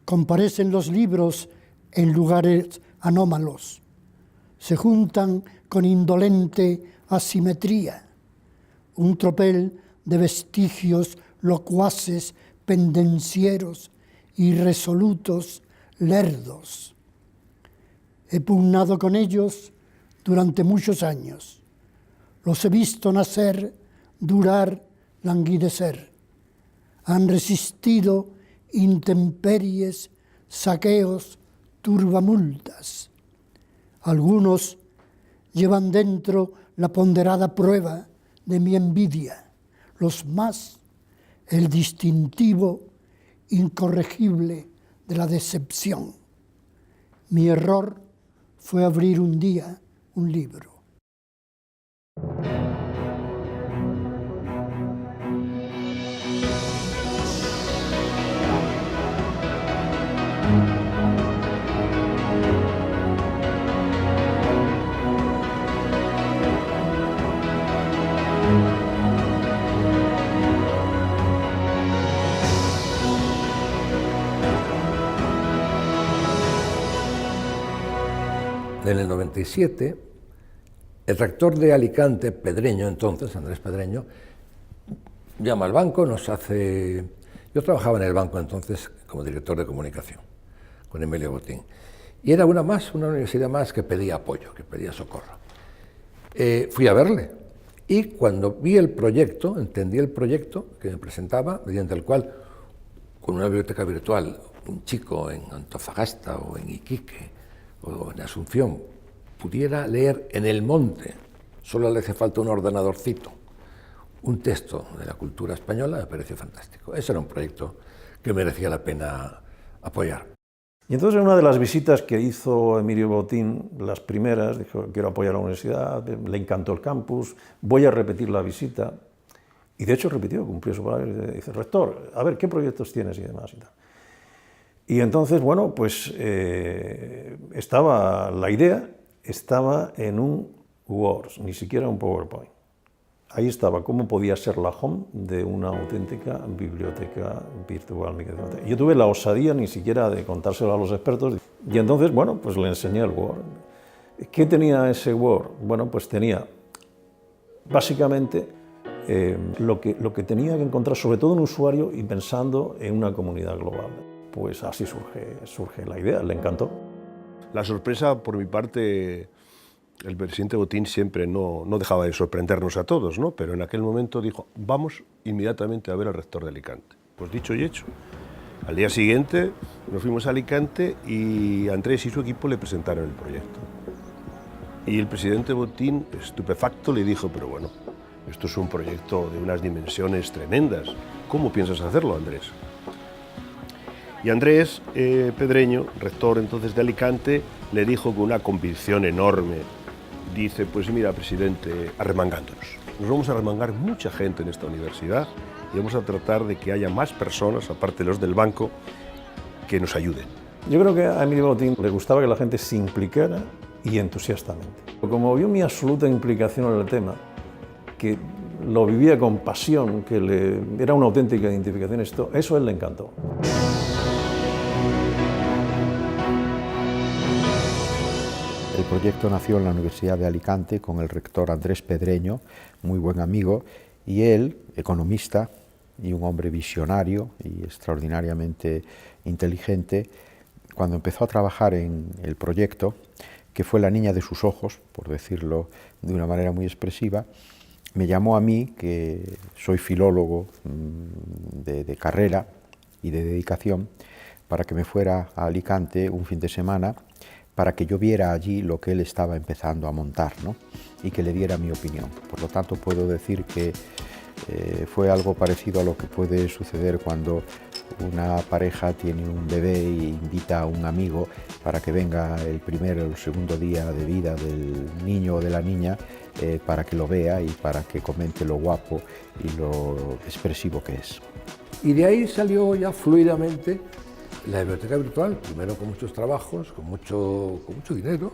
Comparecen los libros en lugares anómalos. Se juntan con indolente asimetría. Un tropel de vestigios locuaces, pendencieros, irresolutos, lerdos. He pugnado con ellos durante muchos años. Los he visto nacer, durar, languidecer. Han resistido intemperies, saqueos, turbamultas. Algunos llevan dentro la ponderada prueba de mi envidia, los más el distintivo incorregible de la decepción. Mi error fue abrir un día un libro. En el 97, el rector de Alicante, Pedreño entonces, Andrés Pedreño, llama al banco, nos hace... Yo trabajaba en el banco entonces como director de comunicación, con Emilio Botín, y era una universidad más que pedía apoyo, que pedía socorro. Fui a verle, y cuando vi el proyecto, entendí el proyecto que me presentaba, mediante el cual, con una biblioteca virtual, un chico en Antofagasta o en Iquique, o en Asunción, pudiera leer en el monte, solo le hace falta un ordenadorcito, un texto de la cultura española, me pareció fantástico. Ese era un proyecto que merecía la pena apoyar. Y entonces en una de las visitas que hizo Emilio Botín, las primeras, dijo, quiero apoyar a la universidad, le encantó el campus, voy a repetir la visita. Y de hecho repitió, cumplió su palabra, y dice, rector, a ver, ¿qué proyectos tienes y demás y tal? Y entonces, bueno, pues la idea estaba en un Word, ni siquiera un PowerPoint. Ahí estaba cómo podía ser la home de una auténtica biblioteca virtual. Yo tuve la osadía ni siquiera de contárselo a los expertos. Y entonces, bueno, pues le enseñé el Word. ¿Qué tenía ese Word? Bueno, pues tenía básicamente lo que tenía que encontrar, sobre todo un usuario y pensando en una comunidad global. Pues así surge la idea, le encantó. La sorpresa, por mi parte, el presidente Botín siempre no dejaba de sorprendernos a todos, ¿no? Pero en aquel momento dijo, vamos inmediatamente a ver al rector de Alicante. Pues dicho y hecho. Al día siguiente nos fuimos a Alicante y Andrés y su equipo le presentaron el proyecto. Y el presidente Botín, estupefacto, le dijo, pero bueno, esto es un proyecto de unas dimensiones tremendas. ¿Cómo piensas hacerlo, Andrés? Y Andrés Pedreño, rector entonces de Alicante, le dijo con una convicción enorme, dice, pues mira, presidente, arremangándonos. Nos vamos a arremangar mucha gente en esta universidad y vamos a tratar de que haya más personas, aparte de los del banco, que nos ayuden. Yo creo que a Emilio Botín le gustaba que la gente se implicara y entusiastamente. Como vio mi absoluta implicación en el tema, que lo vivía con pasión, que era una auténtica identificación, eso a él le encantó. El proyecto nació en la Universidad de Alicante con el rector Andrés Pedreño, muy buen amigo, y él, economista y un hombre visionario y extraordinariamente inteligente, cuando empezó a trabajar en el proyecto, que fue la niña de sus ojos, por decirlo de una manera muy expresiva, me llamó a mí, que soy filólogo de carrera y de dedicación, para que me fuera a Alicante un fin de semana para que yo viera allí lo que él estaba empezando a montar, ¿no? Y que le diera mi opinión. Por lo tanto, puedo decir que fue algo parecido a lo que puede suceder cuando una pareja tiene un bebé e invita a un amigo para que venga el primer o el segundo día de vida del niño o de la niña para que lo vea y para que comente lo guapo y lo expresivo que es. Y de ahí salió ya fluidamente la biblioteca virtual, primero con muchos trabajos, con mucho dinero.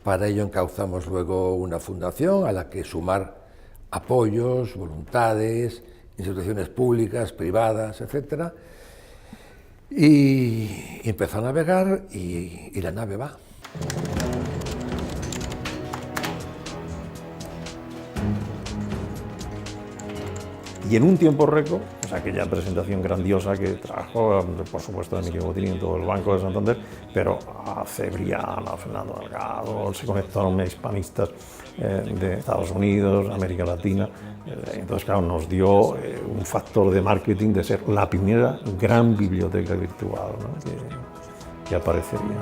Para ello encauzamos luego una fundación a la que sumar apoyos, voluntades, instituciones públicas, privadas, etc. Y empezó a navegar y la nave va. Y en un tiempo récord, pues aquella presentación grandiosa que trajo, por supuesto, Emilio Botín, todo el Banco de Santander, pero a Cebrián, a Fernando Delgado, se conectaron hispanistas de Estados Unidos, América Latina. Entonces, claro, nos dio un factor de marketing de ser la primera gran biblioteca virtual, ¿no? que aparecería.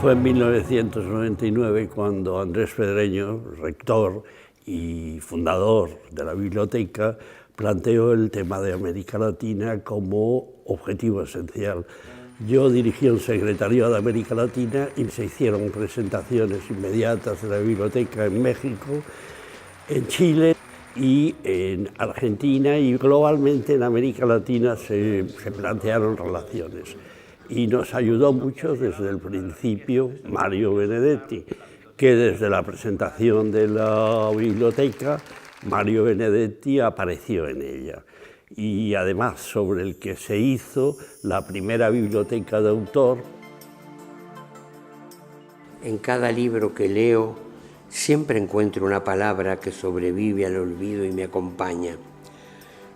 Fue en 1999 cuando Andrés Pedreño, rector y fundador de la biblioteca, planteó el tema de América Latina como objetivo esencial. Yo dirigí un secretariado de América Latina y se hicieron presentaciones inmediatas de la biblioteca en México, en Chile y en Argentina, y globalmente en América Latina se plantearon relaciones. Y nos ayudó mucho desde el principio Mario Benedetti, que desde la presentación de la biblioteca, Mario Benedetti apareció en ella. Y además sobre el que se hizo la primera biblioteca de autor. En cada libro que leo siempre encuentro una palabra que sobrevive al olvido y me acompaña.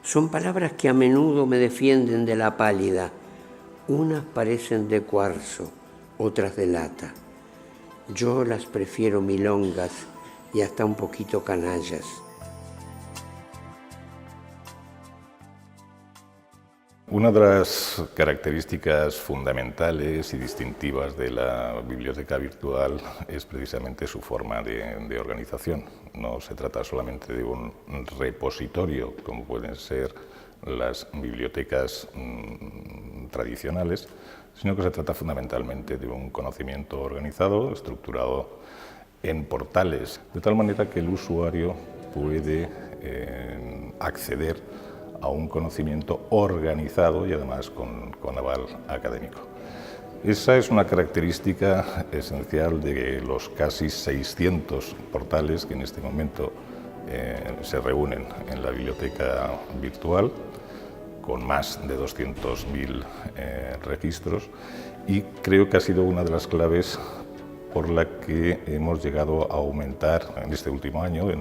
Son palabras que a menudo me defienden de la pálida. Unas parecen de cuarzo, otras de lata. Yo las prefiero milongas y hasta un poquito canallas. Una de las características fundamentales y distintivas de la biblioteca virtual es precisamente su forma de organización. No se trata solamente de un repositorio, como pueden ser las bibliotecas tradicionales, sino que se trata fundamentalmente de un conocimiento organizado, estructurado en portales, de tal manera que el usuario puede acceder a un conocimiento organizado y además con aval académico. Esa es una característica esencial de los casi 600 portales que en este momento se reúnen en la biblioteca virtual, con más de 200.000 registros, y creo que ha sido una de las claves por la que hemos llegado a aumentar en este último año, a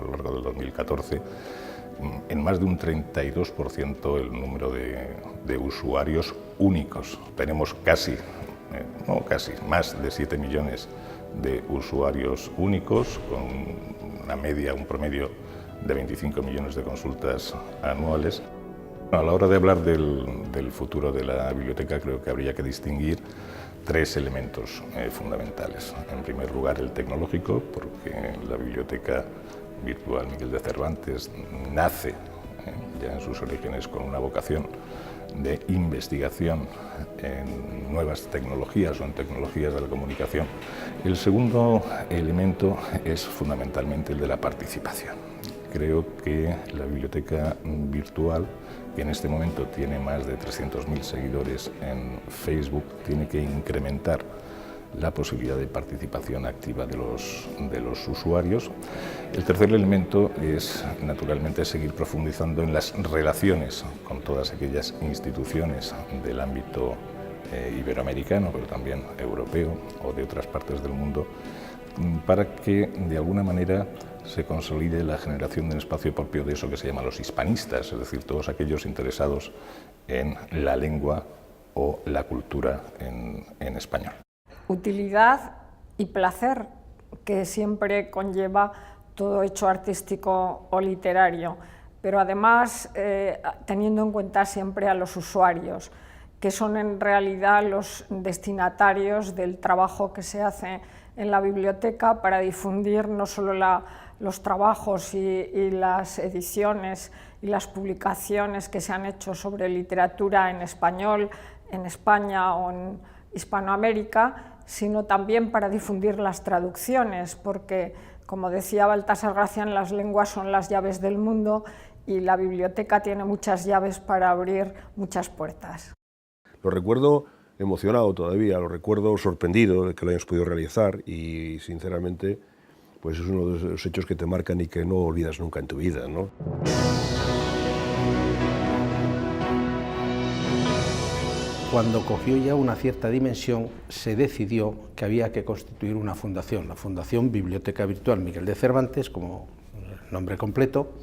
lo largo del 2014, en más de un 32% el número de usuarios únicos. Tenemos más de 7 millones de usuarios únicos, con una media, un promedio de 25 millones de consultas anuales. A la hora de hablar del futuro de la biblioteca, creo que habría que distinguir tres elementos fundamentales. En primer lugar, el tecnológico, porque la biblioteca virtual Miguel de Cervantes nace ya en sus orígenes con una vocación de investigación en nuevas tecnologías o en tecnologías de la comunicación. El segundo elemento es fundamentalmente el de la participación. Creo que la biblioteca virtual, que en este momento tiene más de 300.000 seguidores en Facebook, tiene que incrementar la posibilidad de participación activa de los usuarios. El tercer elemento es, naturalmente, seguir profundizando en las relaciones con todas aquellas instituciones del ámbito iberoamericano, pero también europeo o de otras partes del mundo, para que, de alguna manera, se consolide la generación de un espacio propio de eso que se llama los hispanistas, es decir, todos aquellos interesados en la lengua o la cultura en español. Utilidad y placer que siempre conlleva todo hecho artístico o literario, pero además teniendo en cuenta siempre a los usuarios, que son en realidad los destinatarios del trabajo que se hace en la biblioteca para difundir no solo los trabajos y las ediciones y las publicaciones que se han hecho sobre literatura en español, en España o en Hispanoamérica, sino también para difundir las traducciones, porque, como decía Baltasar Gracián, las lenguas son las llaves del mundo y la biblioteca tiene muchas llaves para abrir muchas puertas. Lo recuerdo emocionado todavía, lo recuerdo sorprendido de que lo hayamos podido realizar y, sinceramente, pues es uno de los hechos que te marcan y que no olvidas nunca en tu vida, ¿no? cuando cogió ya una cierta dimensión, se decidió que había que constituir una fundación, la Fundación Biblioteca Virtual Miguel de Cervantes, como el nombre completo,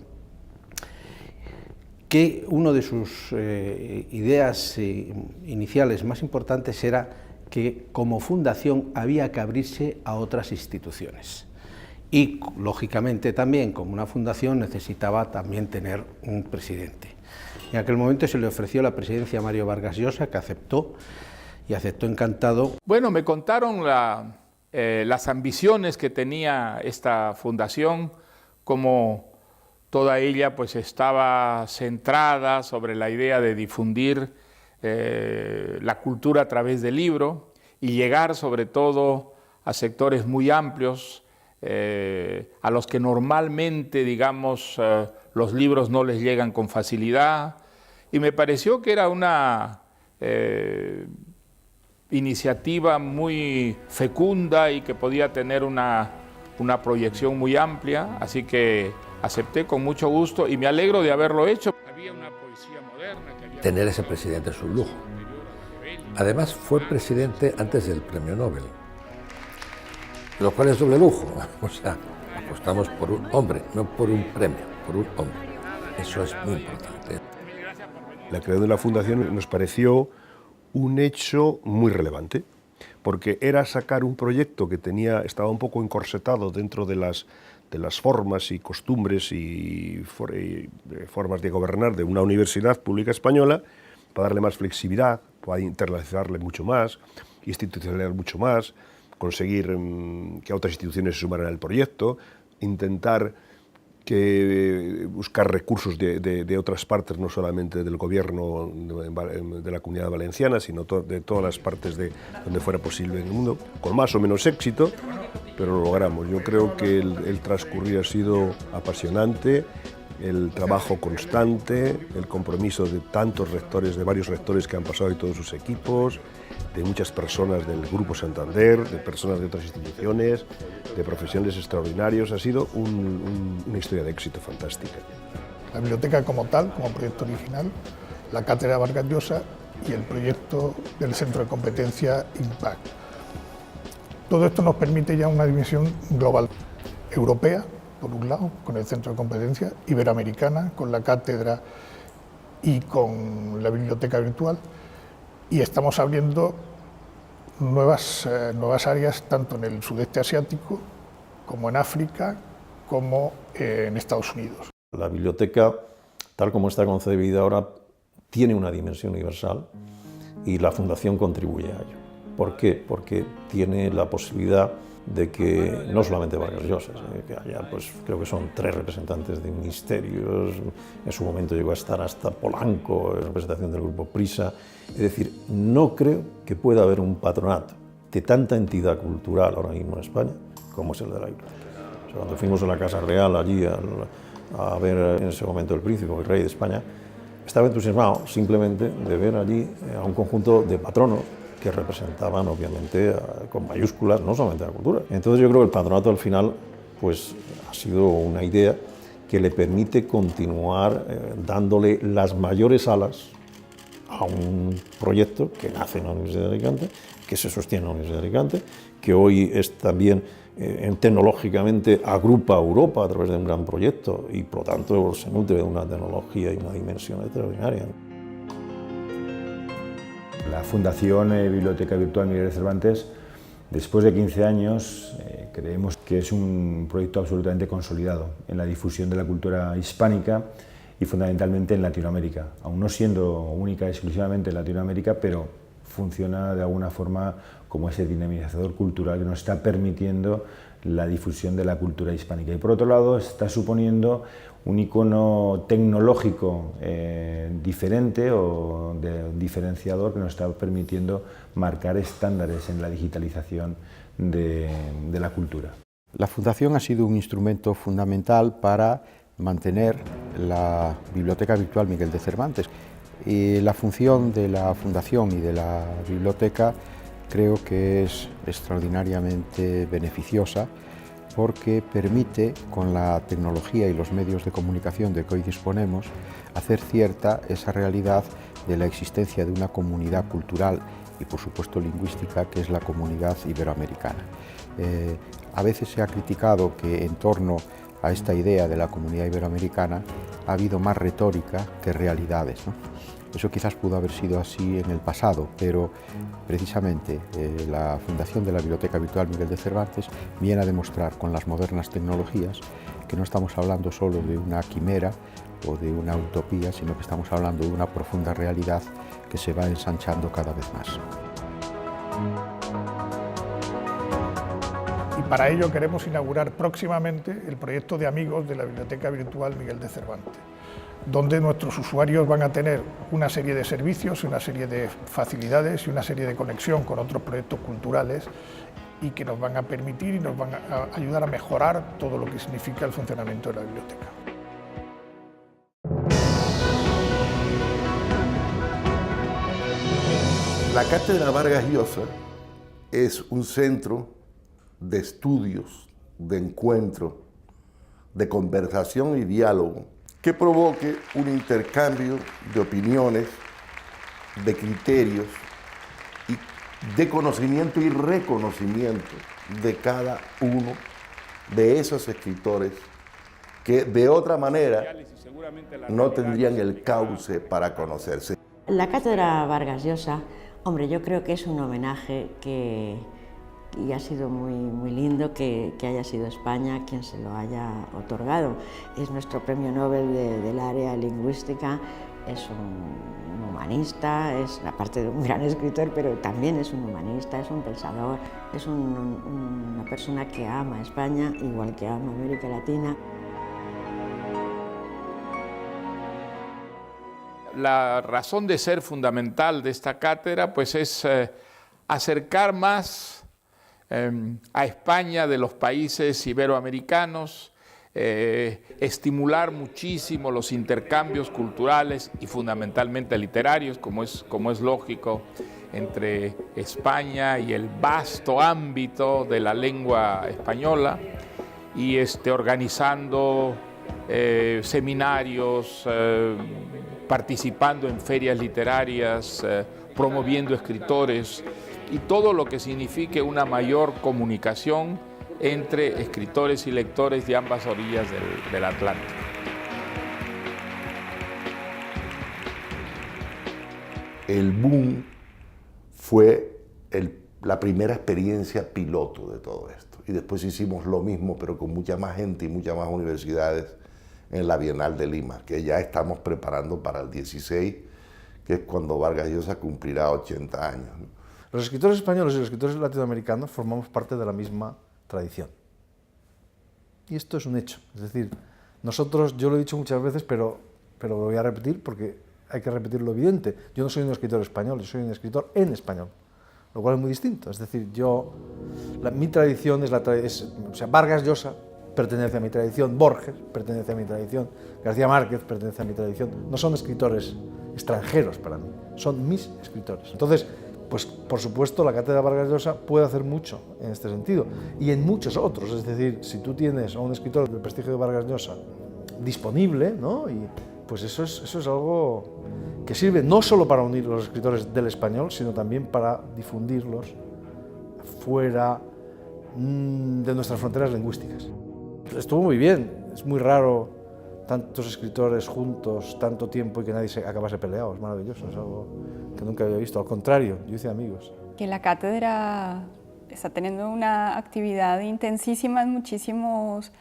que una de sus ideas iniciales más importantes era que como fundación había que abrirse a otras instituciones. Y, lógicamente, también, como una fundación, necesitaba también tener un presidente. En aquel momento se le ofreció la presidencia a Mario Vargas Llosa, que aceptó, y aceptó encantado. Bueno, me contaron las ambiciones que tenía esta fundación, como toda ella pues estaba centrada sobre la idea de difundir la cultura a través del libro y llegar sobre todo a sectores muy amplios, a los que normalmente, digamos, los libros no les llegan con facilidad, y me pareció que era una iniciativa muy fecunda y que podía tener una proyección muy amplia, así que acepté con mucho gusto y me alegro de haberlo hecho. Había una poesía moderna que había... Tener ese presidente es un lujo. Además, fue presidente antes del premio Nobel, lo cual es doble lujo. O sea, apostamos por un hombre, no por un premio, por un hombre. Eso es muy importante. La creación de la fundación nos pareció un hecho muy relevante, porque era sacar un proyecto que estaba un poco encorsetado dentro de las formas y costumbres y formas de gobernar de una universidad pública española, para darle más flexibilidad, para internacionalizarle mucho más, institucionalizar mucho más, conseguir que otras instituciones se sumaran al proyecto, intentar buscar recursos de otras partes, no solamente del gobierno de la Comunidad Valenciana, sino de todas las partes de donde fuera posible en el mundo, con más o menos éxito, pero lo logramos. Yo creo que el transcurrir ha sido apasionante, el trabajo constante, el compromiso de tantos rectores, de varios rectores que han pasado y todos sus equipos, de muchas personas del Grupo Santander, de personas de otras instituciones, de profesionales extraordinarios. Ha sido una historia de éxito fantástica. La biblioteca como tal, como proyecto original, la Cátedra Vargas Llosa y el proyecto del Centro de Competencia IMPACT. Todo esto nos permite ya una dimensión global, europea, por un lado, con el Centro de Competencia, iberoamericana, con la cátedra y con la biblioteca virtual, y estamos abriendo nuevas áreas tanto en el sudeste asiático como en África como en Estados Unidos. La biblioteca, tal como está concebida ahora, tiene una dimensión universal y la Fundación contribuye a ello. ¿Por qué? Porque tiene la posibilidad de que no solamente Vargas Llosa, que allá pues creo que son 3 representantes de ministerios, en su momento llegó a estar hasta Polanco, en representación del grupo Prisa. Es decir, no creo que pueda haber un patronato de tanta entidad cultural ahora mismo en España como es el de la biblioteca. O sea, cuando fuimos a la Casa Real allí a ver en ese momento el príncipe, el rey de España, estaba entusiasmado simplemente de ver allí a un conjunto de patronos que representaban, obviamente, con mayúsculas, no solamente la cultura. Entonces yo creo que el patronato al final pues, ha sido una idea que le permite continuar dándole las mayores alas a un proyecto que nace en la Universidad de Alicante, que se sostiene en la Universidad de Alicante, que hoy es también tecnológicamente agrupa a Europa a través de un gran proyecto y por lo tanto se nutre de una tecnología y una dimensión extraordinaria. La Fundación Biblioteca Virtual Miguel de Cervantes, después de 15 años, creemos que es un proyecto absolutamente consolidado en la difusión de la cultura hispánica y fundamentalmente en Latinoamérica, aún no siendo única exclusivamente en Latinoamérica, pero funciona de alguna forma como ese dinamizador cultural que nos está permitiendo la difusión de la cultura hispánica. Y por otro lado está suponiendo un icono tecnológico diferente o diferenciador que nos está permitiendo marcar estándares en la digitalización de la cultura. La Fundación ha sido un instrumento fundamental para mantener la Biblioteca Virtual Miguel de Cervantes. Y la función de la Fundación y de la Biblioteca creo que es extraordinariamente beneficiosa porque permite, con la tecnología y los medios de comunicación de que hoy disponemos, hacer cierta esa realidad de la existencia de una comunidad cultural y por supuesto lingüística que es la comunidad iberoamericana. A veces se ha criticado que en torno a esta idea de la comunidad iberoamericana ha habido más retórica que realidades, ¿no? Eso quizás pudo haber sido así en el pasado, pero precisamente la fundación de la Biblioteca Virtual Miguel de Cervantes viene a demostrar con las modernas tecnologías que no estamos hablando solo de una quimera o de una utopía, sino que estamos hablando de una profunda realidad que se va ensanchando cada vez más. Y para ello queremos inaugurar próximamente el proyecto de amigos de la Biblioteca Virtual Miguel de Cervantes, donde nuestros usuarios van a tener una serie de servicios, una serie de facilidades y una serie de conexión con otros proyectos culturales y que nos van a permitir y nos van a ayudar a mejorar todo lo que significa el funcionamiento de la biblioteca. La Cátedra Vargas Llosa es un centro de estudios, de encuentro, de conversación y diálogo que provoque un intercambio de opiniones, de criterios, y de conocimiento y reconocimiento de cada uno de esos escritores que de otra manera no tendrían el cauce para conocerse. La Cátedra Vargas Llosa, hombre, yo creo que es un homenaje y ha sido muy lindo que haya sido España quien se lo haya otorgado. Es nuestro premio Nobel del área lingüística, es un humanista, es aparte de un gran escritor, pero también es un humanista, es un pensador, es una persona que ama a España igual que ama a América Latina. La razón de ser fundamental de esta cátedra pues es acercar más a España de los países iberoamericanos, estimular muchísimo los intercambios culturales y fundamentalmente literarios, como es lógico, entre España y el vasto ámbito de la lengua española, y organizando seminarios, participando en ferias literarias, promoviendo escritores y todo lo que signifique una mayor comunicación entre escritores y lectores de ambas orillas del Atlántico. El boom fue la primera experiencia piloto de todo esto. Y después hicimos lo mismo, pero con mucha más gente y muchas más universidades en la Bienal de Lima, que ya estamos preparando para el 16, que es cuando Vargas Llosa cumplirá 80 años. Los escritores españoles y los escritores latinoamericanos formamos parte de la misma tradición. Y esto es un hecho. Es decir, nosotros, yo lo he dicho muchas veces, pero lo voy a repetir porque hay que repetir lo evidente. Yo no soy un escritor español, yo soy un escritor en español, lo cual es muy distinto. Es decir, mi tradición o sea, Vargas Llosa pertenece a mi tradición, Borges pertenece a mi tradición, García Márquez pertenece a mi tradición. No son escritores extranjeros para mí, son mis escritores. Entonces, pues por supuesto la Cátedra Vargas Llosa puede hacer mucho en este sentido y en muchos otros. Es decir, si tú tienes a un escritor del prestigio de Vargas Llosa disponible, ¿no? Y pues eso es algo que sirve no solo para unir los escritores del español, sino también para difundirlos fuera de nuestras fronteras lingüísticas. Estuvo muy bien, es muy raro tantos escritores juntos, tanto tiempo y que nadie acabase peleado, es maravilloso, es algo que nunca había visto, al contrario, yo hice amigos. Que la cátedra está teniendo una actividad intensísima en muchísimos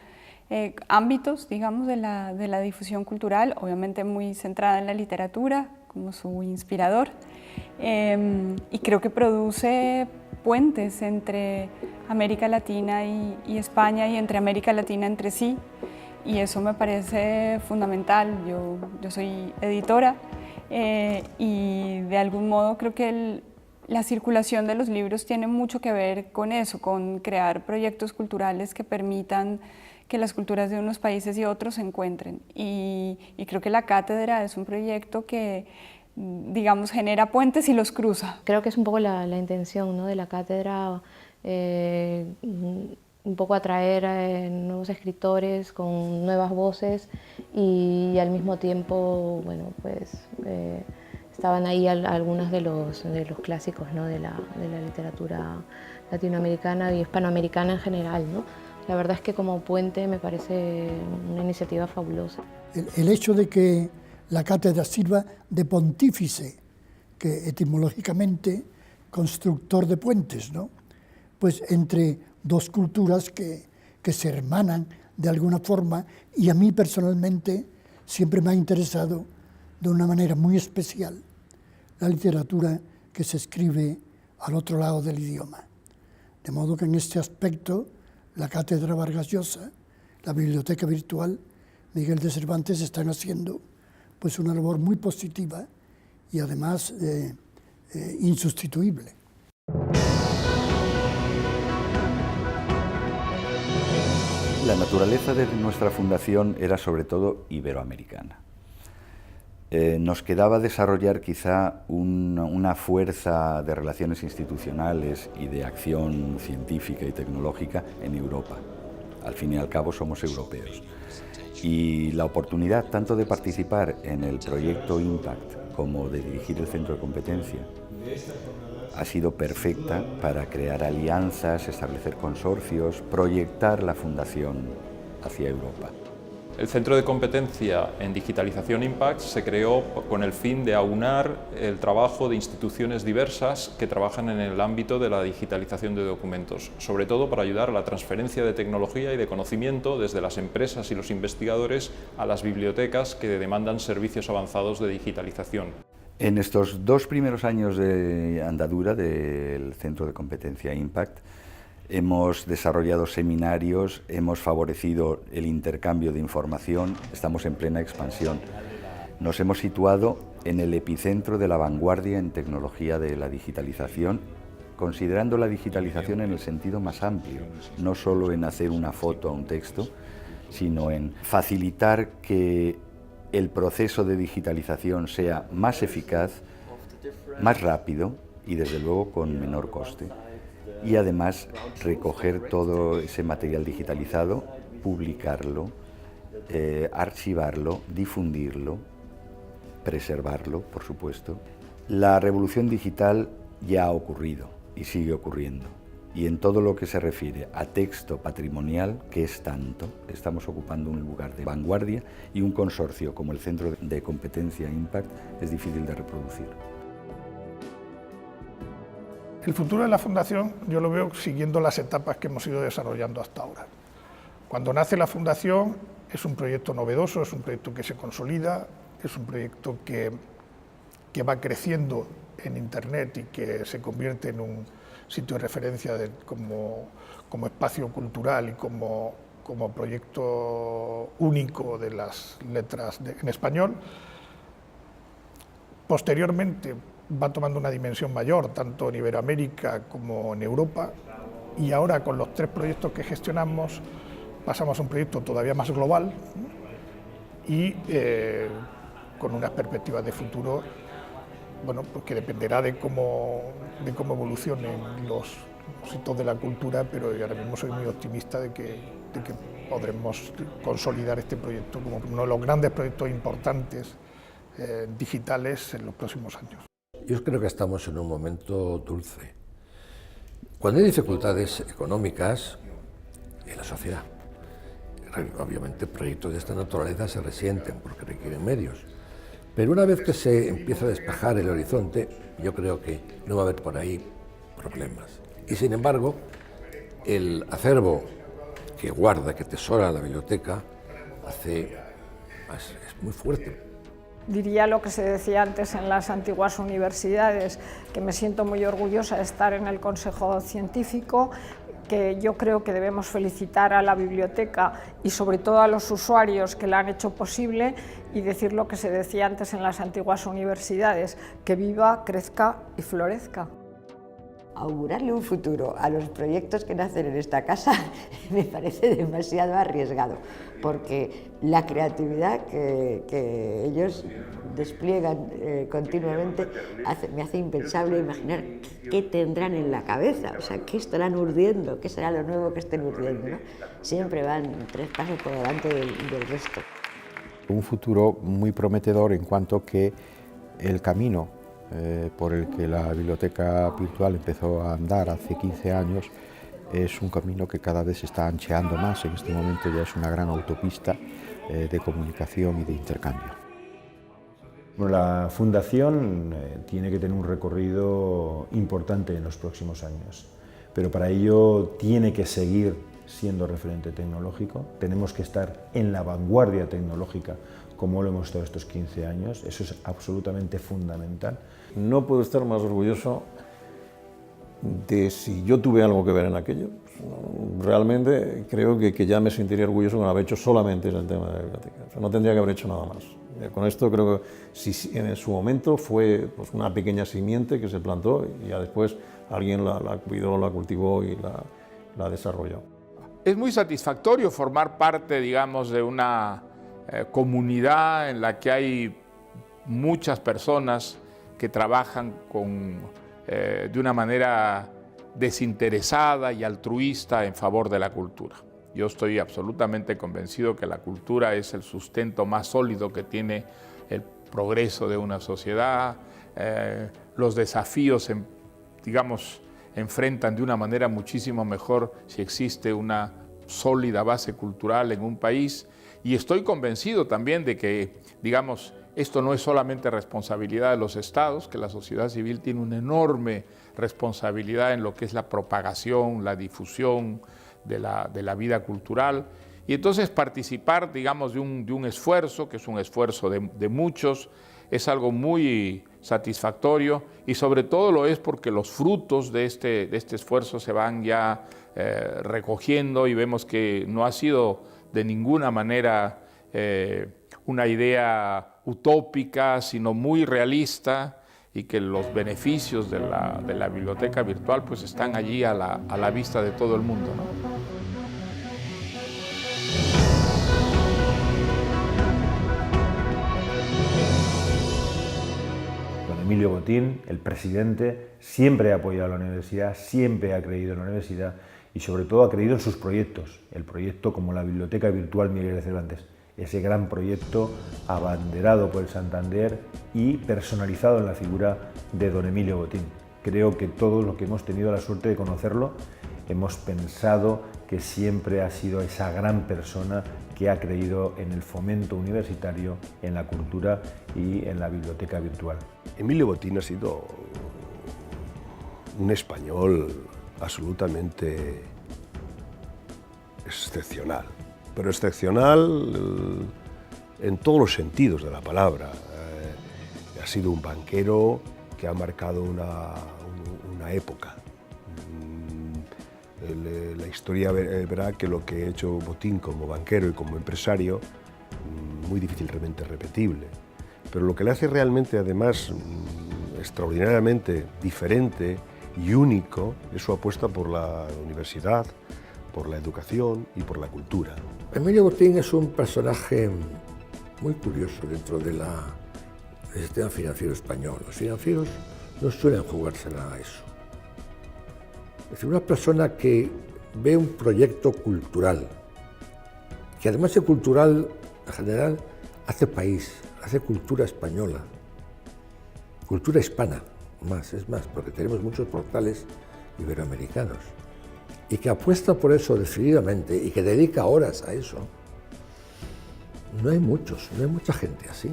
ámbitos, digamos, de la difusión cultural, obviamente muy centrada en la literatura, como su inspirador, y creo que produce puentes entre América Latina y España y entre América Latina entre sí, y eso me parece fundamental. Yo soy editora y de algún modo creo que la circulación de los libros tiene mucho que ver con eso, con crear proyectos culturales que permitan que las culturas de unos países y otros se encuentren. Y creo que la cátedra es un proyecto que, digamos, genera puentes y los cruza. Creo que es un poco la intención, ¿no?, de la cátedra, un poco atraer nuevos escritores con nuevas voces y al mismo tiempo, bueno, pues estaban ahí algunos de los clásicos, ¿no? de la literatura latinoamericana y hispanoamericana en general, ¿no? La verdad es que como puente me parece una iniciativa fabulosa. El hecho de que la cátedra sirva de pontífice, que etimológicamente constructor de puentes, ¿no? Pues entre dos culturas que se hermanan de alguna forma, y a mí personalmente siempre me ha interesado de una manera muy especial la literatura que se escribe al otro lado del idioma. De modo que en este aspecto la Cátedra Vargas Llosa, la Biblioteca Virtual Miguel de Cervantes están haciendo pues una labor muy positiva y además insustituible. La naturaleza de nuestra fundación era sobre todo iberoamericana. Nos quedaba desarrollar quizá una fuerza de relaciones institucionales y de acción científica y tecnológica en Europa. Al fin y al cabo somos europeos. Y la oportunidad tanto de participar en el proyecto Impact como de dirigir el centro de competencia ha sido perfecta para crear alianzas, establecer consorcios, proyectar la fundación hacia Europa. El Centro de Competencia en Digitalización Impact se creó con el fin de aunar el trabajo de instituciones diversas que trabajan en el ámbito de la digitalización de documentos, sobre todo para ayudar a la transferencia de tecnología y de conocimiento desde las empresas y los investigadores a las bibliotecas que demandan servicios avanzados de digitalización. En estos 2 primeros años de andadura del Centro de Competencia Impact, hemos desarrollado seminarios, hemos favorecido el intercambio de información, estamos en plena expansión. Nos hemos situado en el epicentro de la vanguardia en tecnología de la digitalización, considerando la digitalización en el sentido más amplio, no solo en hacer una foto a un texto, sino en facilitar que el proceso de digitalización sea más eficaz, más rápido y desde luego con menor coste. Y además recoger todo ese material digitalizado, publicarlo, archivarlo, difundirlo, preservarlo, por supuesto. La revolución digital ya ha ocurrido y sigue ocurriendo. Y en todo lo que se refiere a texto patrimonial, que es tanto, estamos ocupando un lugar de vanguardia y un consorcio como el Centro de Competencia Impact es difícil de reproducir. El futuro de la Fundación yo lo veo siguiendo las etapas que hemos ido desarrollando hasta ahora. Cuando nace la Fundación es un proyecto novedoso, es un proyecto que se consolida, es un proyecto que va creciendo en Internet y que se convierte en un sitio de referencia como espacio cultural y como proyecto único de las letras en español. Posteriormente va tomando una dimensión mayor, tanto en Iberoamérica como en Europa, y ahora con los 3 proyectos que gestionamos pasamos a un proyecto todavía más global y con unas perspectivas de futuro bueno, pues que dependerá de cómo evolucionen los hitos de la cultura, pero yo ahora mismo soy muy optimista de que podremos consolidar este proyecto como uno de los grandes proyectos importantes digitales en los próximos años. Yo creo que estamos en un momento dulce. Cuando hay dificultades económicas en la sociedad, obviamente proyectos de esta naturaleza se resienten porque requieren medios. Pero una vez que se empieza a despejar el horizonte, yo creo que no va a haber por ahí problemas. Y sin embargo, el acervo que guarda, que tesora la biblioteca, es muy fuerte. Diría lo que se decía antes en las antiguas universidades, que me siento muy orgullosa de estar en el Consejo Científico, que yo creo que debemos felicitar a la biblioteca y sobre todo a los usuarios que la han hecho posible y decir lo que se decía antes en las antiguas universidades, que viva, crezca y florezca. Augurarle un futuro a los proyectos que nacen en esta casa me parece demasiado arriesgado, porque la creatividad que ellos despliegan continuamente me hace impensable imaginar qué tendrán en la cabeza, o sea, qué estarán urdiendo, qué será lo nuevo que estén urdiendo, ¿no? Siempre van 3 pasos por delante del resto. Un futuro muy prometedor en cuanto que El camino por el que la biblioteca virtual empezó a andar hace 15 años es un camino que cada vez se está ancheando más. En este momento ya es una gran autopista de comunicación y de intercambio. Bueno, la Fundación tiene que tener un recorrido importante en los próximos años, pero para ello tiene que seguir siendo referente tecnológico. Tenemos que estar en la vanguardia tecnológica como lo hemos estado estos 15 años. Eso es absolutamente fundamental. No puedo estar más orgulloso de si yo tuve algo que ver en aquello. Realmente creo que ya me sentiría orgulloso con haber hecho solamente el tema de la biblioteca. O sea, no tendría que haber hecho nada más. Con esto creo que si en su momento fue pues, una pequeña simiente que se plantó y ya después alguien la cuidó, la cultivó y la desarrolló. Es muy satisfactorio formar parte, digamos, de una comunidad en la que hay muchas personas que trabajan de una manera desinteresada y altruista en favor de la cultura. Yo estoy absolutamente convencido que la cultura es el sustento más sólido que tiene el progreso de una sociedad. Los desafíos, digamos, enfrentan de una manera muchísimo mejor si existe una sólida base cultural en un país. Y estoy convencido también de que, digamos, esto no es solamente responsabilidad de los estados, que la sociedad civil tiene una enorme responsabilidad en lo que es la propagación, la difusión de la vida cultural. Y entonces participar, digamos, de un esfuerzo, que es un esfuerzo de muchos, es algo muy satisfactorio y sobre todo lo es porque los frutos de este esfuerzo se van ya recogiendo y vemos que no ha sido de ninguna manera una idea utópica, sino muy realista, y que los beneficios de la biblioteca virtual pues están allí a la vista de todo el mundo, ¿no? Don Emilio Botín, el presidente, siempre ha apoyado a la universidad, siempre ha creído en la universidad y sobre todo ha creído en sus proyectos. El proyecto como la Biblioteca Virtual Miguel de Cervantes, ese gran proyecto abanderado por el Santander y personalizado en la figura de don Emilio Botín. Creo que todos los que hemos tenido la suerte de conocerlo hemos pensado que siempre ha sido esa gran persona que ha creído en el fomento universitario, en la cultura y en la biblioteca virtual. Emilio Botín ha sido un español absolutamente excepcional, pero excepcional en todos los sentidos de la palabra. Ha sido un banquero que ha marcado una época. La historia verá que lo que ha hecho Botín como banquero y como empresario, muy difícilmente repetible. Pero lo que le hace realmente, además, extraordinariamente diferente y único es su apuesta por la universidad, por la educación y por la cultura. Emilio Botín es un personaje muy curioso dentro del sistema financiero español. Los financieros no suelen jugársela a eso. Es decir, una persona que ve un proyecto cultural, que además de cultural, en general, hace país, hace cultura española, cultura hispana, es más, porque tenemos muchos portales iberoamericanos, y que apuesta por eso decididamente y que dedica horas a eso. No hay mucha gente así.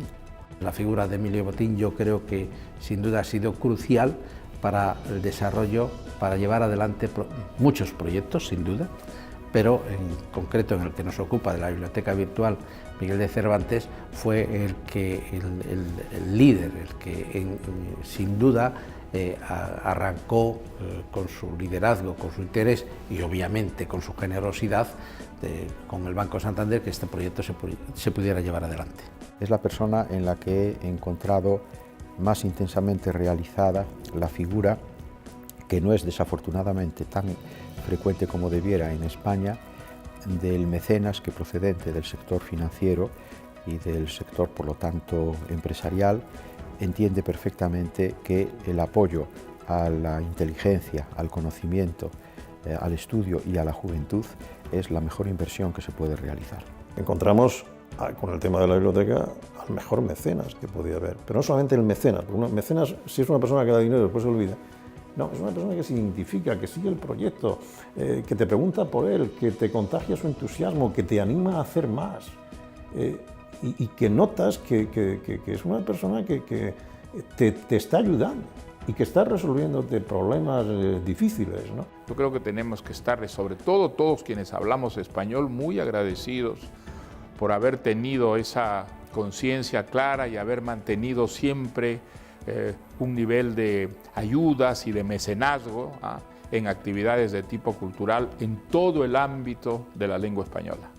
La figura de Emilio Botín yo creo que sin duda ha sido crucial para el desarrollo, para llevar adelante muchos proyectos, sin duda, pero en concreto en el que nos ocupa de la Biblioteca Virtual Miguel de Cervantes fue el líder, el que sin duda arrancó con su liderazgo, con su interés y obviamente con su generosidad con el Banco Santander, que este proyecto se pudiera llevar adelante. Es la persona en la que he encontrado más intensamente realizada la figura, que no es desafortunadamente tan frecuente como debiera en España, del mecenas que procedente del sector financiero y del sector, por lo tanto, empresarial, entiende perfectamente que el apoyo a la inteligencia, al conocimiento, al estudio y a la juventud es la mejor inversión que se puede realizar. Encontramos con el tema de la biblioteca al el mejor mecenas que podía haber. Pero no solamente el mecenas, porque un mecenas, si es una persona que da dinero y después se olvida, no, es una persona que se identifica, que sigue el proyecto, que te pregunta por él, que te contagia su entusiasmo, que te anima a hacer más, y que notas que es una persona que te está ayudando y que está resolviéndote problemas difíciles, ¿no? Yo creo que tenemos que estarle, sobre todo todos quienes hablamos español, muy agradecidos por haber tenido esa conciencia clara y haber mantenido siempre un nivel de ayudas y de mecenazgo en actividades de tipo cultural en todo el ámbito de la lengua española.